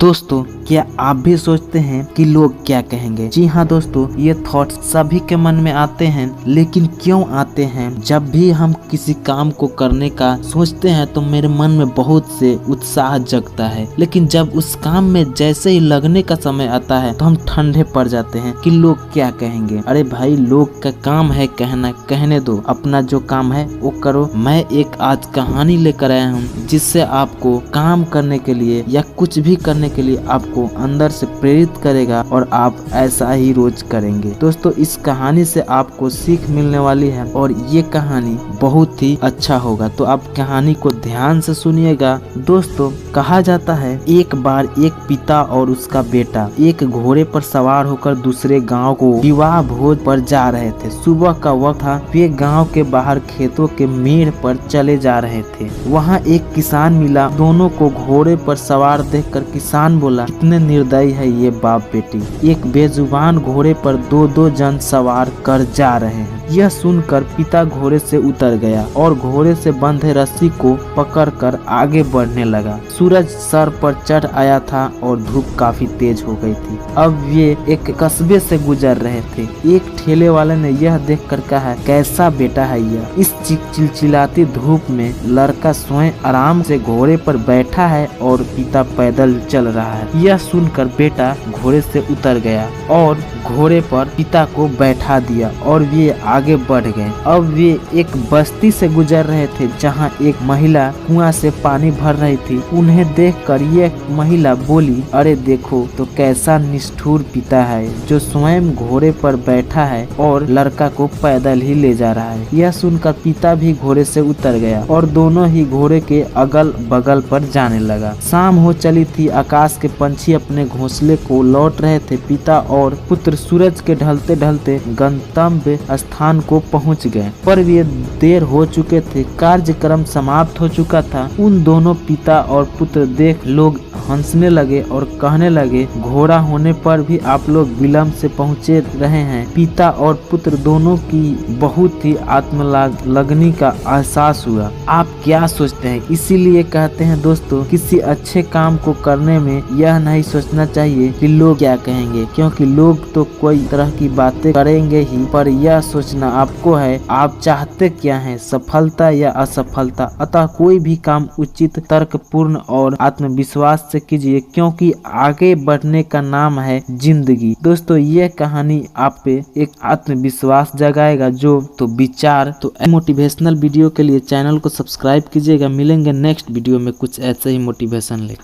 दोस्तों, क्या आप भी सोचते हैं कि लोग क्या कहेंगे? जी हाँ दोस्तों, ये थॉट्स सभी के मन में आते हैं। लेकिन क्यों आते हैं? जब भी हम किसी काम को करने का सोचते हैं तो मेरे मन में बहुत से उत्साह जगता है, लेकिन जब उस काम में जैसे ही लगने का समय आता है तो हम ठंडे पड़ जाते हैं कि लोग क्या कहेंगे। अरे भाई, लोग का काम है कहना, कहने दो, अपना जो काम है वो करो। मैं एक आज कहानी लेकर आया हूँ जिससे आपको काम करने के लिए या कुछ भी करने के लिए आपको अंदर से प्रेरित करेगा और आप ऐसा ही रोज करेंगे। दोस्तों, इस कहानी से आपको सीख मिलने वाली है और ये कहानी बहुत ही अच्छा होगा, तो आप कहानी को ध्यान से सुनिएगा। दोस्तों, कहा जाता है एक बार एक पिता और उसका बेटा एक घोड़े पर सवार होकर दूसरे गांव को विवाह भोज पर जा रहे थे। सुबह का वक्त था, वे गांव के बाहर खेतों के मेड़ पर चले जा रहे थे। वहां एक किसान मिला। दोनों को घोड़े पर सवार देखकर किसान बोला, कितने निर्दयी है ये बाप बेटी, एक बेजुबान घोड़े पर दो दो जन सवार कर जा रहे हैं। यह सुनकर पिता घोड़े से उतर गया और घोड़े से बंधे रस्सी को पकड़कर आगे बढ़ने लगा। सूरज सर पर चढ़ आया था और धूप काफी तेज हो गई थी। अब ये एक कस्बे से गुजर रहे थे। एक ठेले वाले ने यह देखकर कहा, कैसा बेटा है यह, इस चिलचिलाती धूप में लड़का स्वयं आराम से घोड़े पर बैठा है और पिता पैदल चल रहा है। यह सुनकर बेटा घोड़े से उतर गया और घोड़े पर पिता को बैठा दिया और वे आगे बढ़ गए। अब वे एक बस्ती से गुजर रहे थे जहां एक महिला कुआं से पानी भर रही थी। उन्हें देखकर यह महिला बोली, अरे देखो तो कैसा निष्ठुर पिता है जो स्वयं घोड़े पर बैठा है और लड़का को पैदल ही ले जा रहा है। यह सुनकर पिता भी घोड़े से उतर गया और दोनों ही घोड़े के अगल बगल पर जाने लगा। शाम हो चली थी। आकाश के पंछी अपने घोंसले को लौट रहे थे। पिता और पुत्र सूरज के ढलते ढलते गंतव्य स्थान को पहुंच गए, पर वे देर हो चुके थे। कार्यक्रम समाप्त हो चुका था। उन दोनों पिता और पुत्र देख लोग हंसने लगे और कहने लगे, घोड़ा होने पर भी आप लोग विलम्ब से पहुंचे रहे हैं। पिता और पुत्र दोनों की बहुत ही आत्मलग्नी का एहसास हुआ। आप क्या सोचते हैं? इसीलिए कहते हैं दोस्तों, किसी अच्छे काम को करने में यह नहीं सोचना चाहिए कि लोग क्या कहेंगे, क्योंकि लोग तो कोई तरह की बातें करेंगे ही, पर यह सोचना आपको है आप चाहते क्या हैं, सफलता या असफलता। अतः कोई भी काम उचित, तर्कपूर्ण और आत्मविश्वास से कीजिए, क्योंकि आगे बढ़ने का नाम है जिंदगी। दोस्तों, यह कहानी आप पे एक आत्मविश्वास जगाएगा जो तो विचार। तो मोटिवेशनल वीडियो के लिए चैनल को सब्सक्राइब कीजिएगा। मिलेंगे नेक्स्ट वीडियो में कुछ ऐसे ही मोटिवेशन लेकर।